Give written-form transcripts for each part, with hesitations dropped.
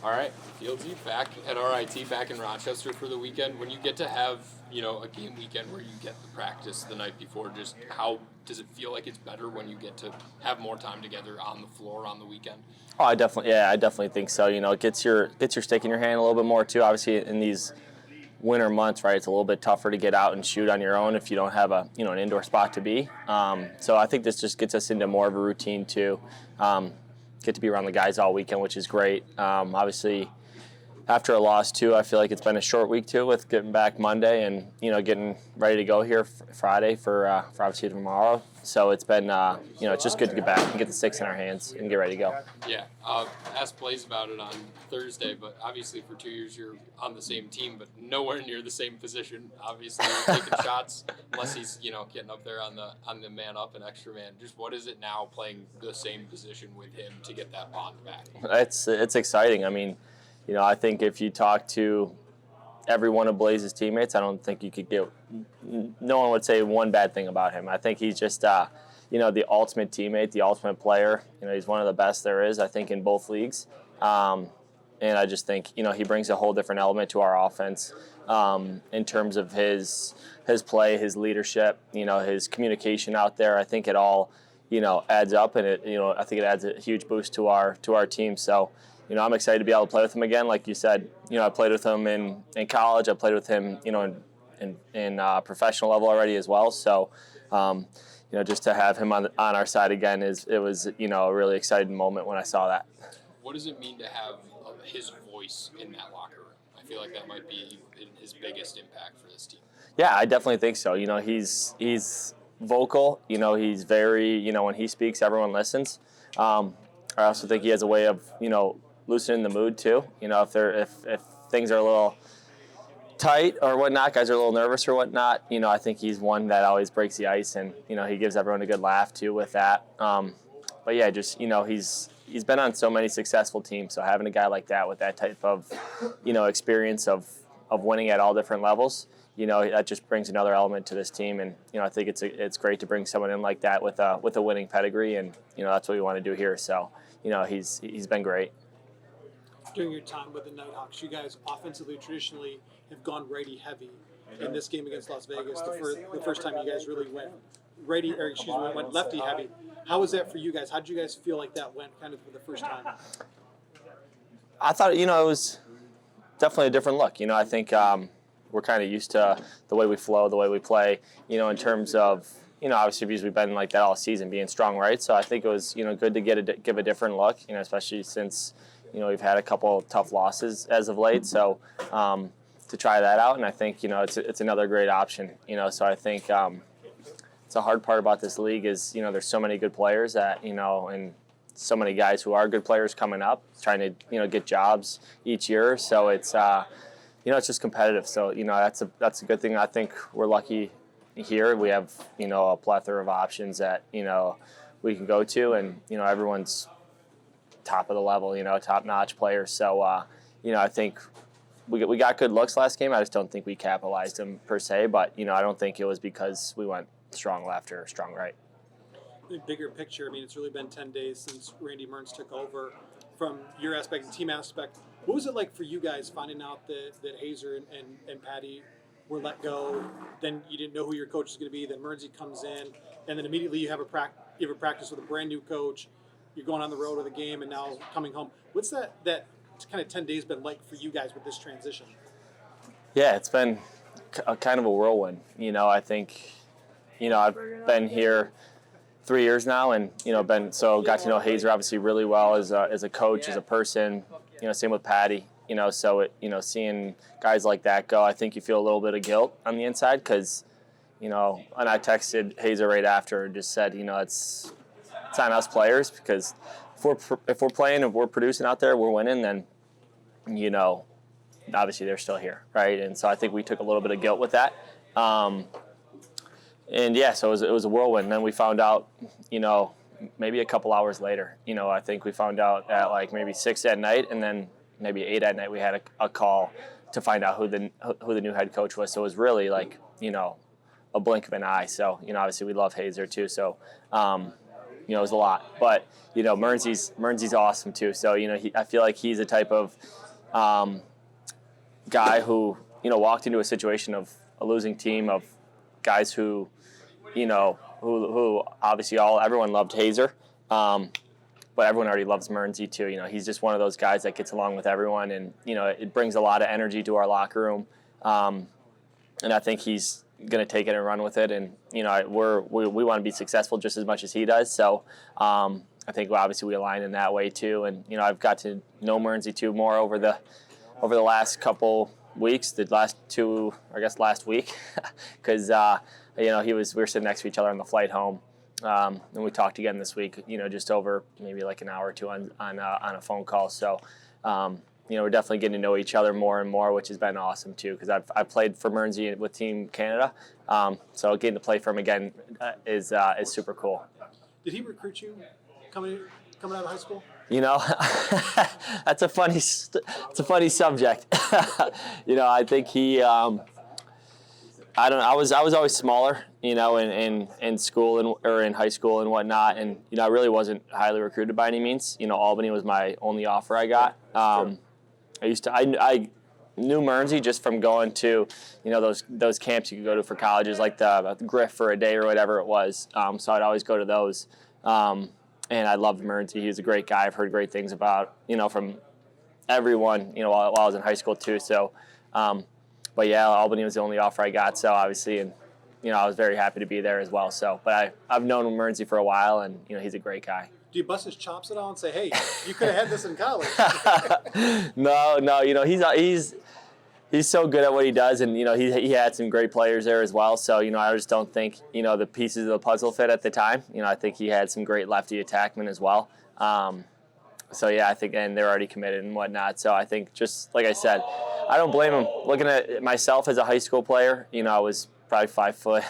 All right, Fieldsy, back at RIT, back in Rochester for the weekend. When you get to have, a game weekend where you get the practice the night before, just how does it feel like it's better when you get to have more time together on the floor on the weekend? Oh, I definitely think so. It gets your stick in your hand a little bit more too. Obviously, in these winter months, right, it's a little bit tougher to get out and shoot on your own if you don't have an indoor spot to be. So I think this just gets us into more of a routine too. Get to be around the guys all weekend, which is great. Obviously, after a loss too, I feel like it's been a short week too with getting back Monday and getting ready to go here Friday for obviously tomorrow. So it's been it's just good to get back and get the sticks in our hands and get ready to go. Yeah, asked Blaze about it on Thursday, but obviously for 2 years you're on the same team, but nowhere near the same position. Obviously you're taking shots unless he's getting up there on the man up and extra man. Just what is it now playing the same position with him to get that bond back? It's exciting. I mean, I think if you talk to every one of Blaze's teammates, I don't think you could get no one would say one bad thing about him. I think he's just the ultimate teammate, the ultimate player. He's one of the best there is, I think, in both leagues. And I just think he brings a whole different element to our offense in terms of his play, his leadership, his communication out there. I think it all adds up, and I think it adds a huge boost to our team. So I'm excited to be able to play with him again. Like you said, I played with him in college. I played with him in professional level already as well. So just to have him on our side again was a really exciting moment when I saw that. What does it mean to have his voice in that locker room? I feel like that might be his biggest impact for this team. Yeah, I definitely think so. He's vocal. He's very, when he speaks, everyone listens. I also think he has a way of, loosening the mood too. If things are a little tight or whatnot, guys are a little nervous or whatnot, I think he's one that always breaks the ice, and he gives everyone a good laugh too with that. But yeah, just he's been on so many successful teams, so having a guy like that with that type of experience of winning at all different levels, that just brings another element to this team. And I think it's great to bring someone in like that with a winning pedigree, and that's what we want to do here. So he's been great. During your time with the Knighthawks, you guys offensively traditionally have gone righty heavy. In this game against Las Vegas, the first time you guys really went went lefty heavy. How was that for you guys? How did you guys feel like that went kind of for the first time? I thought it was definitely a different look. I think we're kind of used to the way we flow, the way we play. In terms of obviously because we've been like that all season, being strong right. So I think it was good to give a different look. Especially since we've had a couple tough losses as of late, so to try that out, and I think it's another great option. So I think it's a hard part about this league is there's so many good players that and so many guys who are good players coming up, trying to get jobs each year. So it's it's just competitive. So that's a good thing. I think we're lucky here. We have a plethora of options that we can go to, and everyone's top of the level, top-notch players. So, I think we got good looks last game. I just don't think we capitalized them per se, but, I don't think it was because we went strong left or strong right. Bigger picture, it's really been 10 days since Randy Mearns took over. From your aspect, the team aspect, what was it like for you guys finding out that Hazer and Patty were let go? Then you didn't know who your coach was going to be. Then Mearnsy comes in, and then immediately you have a practice with a brand new coach. You're going on the road with a game, and now coming home. What's that kind of 10 days been like for you guys with this transition? Yeah, it's been kind of a whirlwind. I think, I've been here 3 years now, and got to know Hazer obviously really well as a coach, as a person. Same with Patty. So seeing guys like that go, I think you feel a little bit of guilt on the inside because, and I texted Hazer right after and just said, it's on us players, because if we're playing, if we're producing out there, we're winning, then obviously they're still here, right? And so I think we took a little bit of guilt with that, and yeah, so it was a whirlwind. And then we found out, maybe a couple hours later, I think we found out at like maybe 6 at night, and then maybe 8 at night we had a call to find out who the new head coach was. So it was really like a blink of an eye. So obviously we love Hazer too. So it was a lot. But Mernzi's awesome too. So I feel like he's a type of guy who walked into a situation of a losing team of guys who who obviously everyone loved Hazer. But everyone already loves Mernzi too. He's just one of those guys that gets along with everyone, and it brings a lot of energy to our locker room. And I think he's going to take it and run with it. And we want to be successful just as much as he does. So I think obviously we align in that way too. And I've got to know Mernzi too more over the last couple weeks. The last two, I guess, last week, because we were sitting next to each other on the flight home. And we talked again this week, just over maybe like an hour or two on a phone call. So, we're definitely getting to know each other more and more, which has been awesome too. Because I've played for Mernzi with Team Canada, so getting to play for him again is super cool. Did he recruit you coming out of high school? That's a funny subject. I think he. I don't know. I was always smaller, in school or in high school and whatnot, and I really wasn't highly recruited by any means. Albany was my only offer I got. I knew Mernzi just from going to those camps you could go to for colleges, like the Griff for a day or whatever it was. So I'd always go to those, and I loved Mernzi. He was a great guy. I've heard great things about from everyone while I was in high school too. So. But yeah, Albany was the only offer I got, so obviously, and I was very happy to be there as well. So, but I've known Mernzi for a while, and he's a great guy. Do you bust his chops at all and say, "Hey, you could have had this in college"? No, he's so good at what he does, and he had some great players there as well. So I just don't think the pieces of the puzzle fit at the time. I think he had some great lefty attackmen as well. So yeah, I think, and they're already committed and whatnot. So I think, just like I said, I don't blame him. Looking at myself as a high school player, I was probably 5 foot,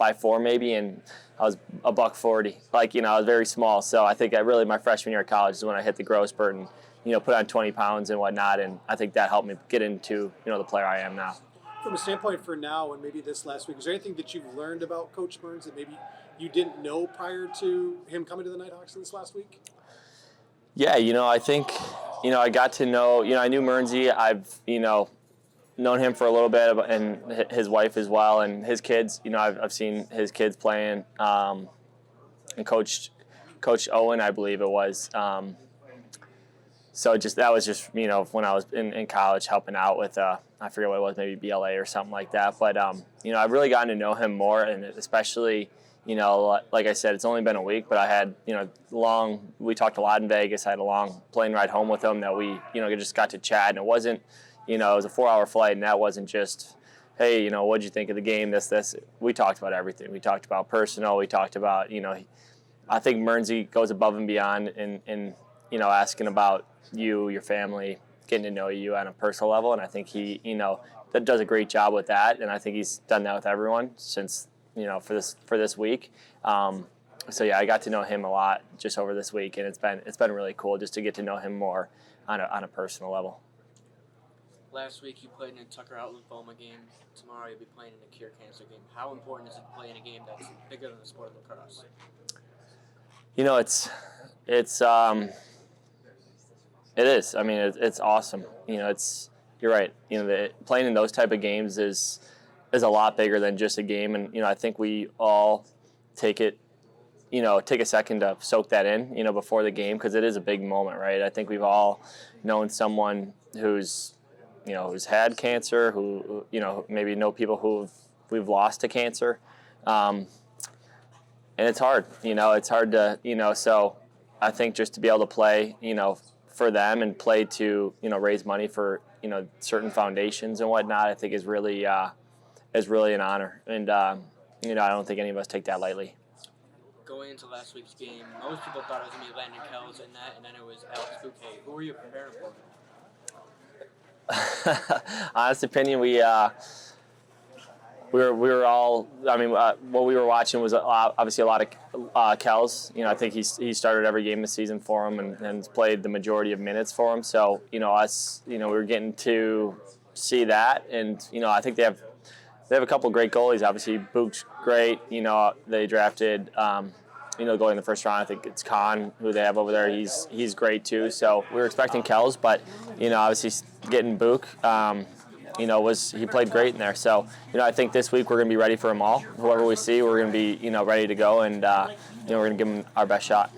5'4" maybe, and I was $140. I was very small. So I think really my freshman year of college is when I hit the growth spurt and put on 20 pounds and whatnot, and I think that helped me get into the player I am now. From a standpoint for now and maybe this last week, is there anything that you've learned about Coach Burns that maybe you didn't know prior to him coming to the Knighthawks this last week? Yeah, I think, I got to know, I knew Mernzi. I've, known him for a little bit, and his wife as well, and his kids. I've seen his kids playing, and Coach Owen, I believe it was. So that was just, when I was in college helping out with, I forget what it was, maybe BLA or something like that. But, I've really gotten to know him more, and especially, like I said, it's only been a week, but I had, we talked a lot in Vegas. I had a long plane ride home with him that we, just got to chat. And it wasn't, it was a 4-hour flight, and that wasn't just, hey, what'd you think of the game, this. We talked about everything. We talked about personal. We talked about, I think Mernzi goes above and beyond in asking about you, your family, getting to know you on a personal level. And I think he, that does a great job with that. And I think he's done that with everyone since, for this week. So yeah, I got to know him a lot just over this week, and it's been really cool just to get to know him more on a personal level. Last week you played in a Tucker Out lymphoma game. Tomorrow you'll be playing in a cure cancer game. How important is it to play in a game that's bigger than the sport of lacrosse? It is. I mean, it's awesome. You're right. Playing in those type of games is a lot bigger than just a game, and I think we all take a second to soak that in, before the game, because it is a big moment, right? I think we've all known someone who's had cancer, who maybe know people who we've lost to cancer, and it's hard. It's hard to So I think just to be able to play, for them and play to raise money for certain foundations and whatnot, I think is really an honor, and I don't think any of us take that lightly. Going into last week's game, most people thought it was going to be Landon Kells in that, and then it was Alex Bouquet. Who were you preparing for? Honest opinion, we were all. I mean, what we were watching was obviously a lot of Kells. I think he started every game this season for him and played the majority of minutes for him. So us, we were getting to see that, and I think they have a couple of great goalies. Obviously, Book's great. They drafted going in the first round. I think it's Con who they have over there. He's great too. So we were expecting Kells, but obviously getting Book, he played great in there. So I think this week we're going to be ready for them all. Whoever we see, we're going to be ready to go, and we're going to give them our best shot.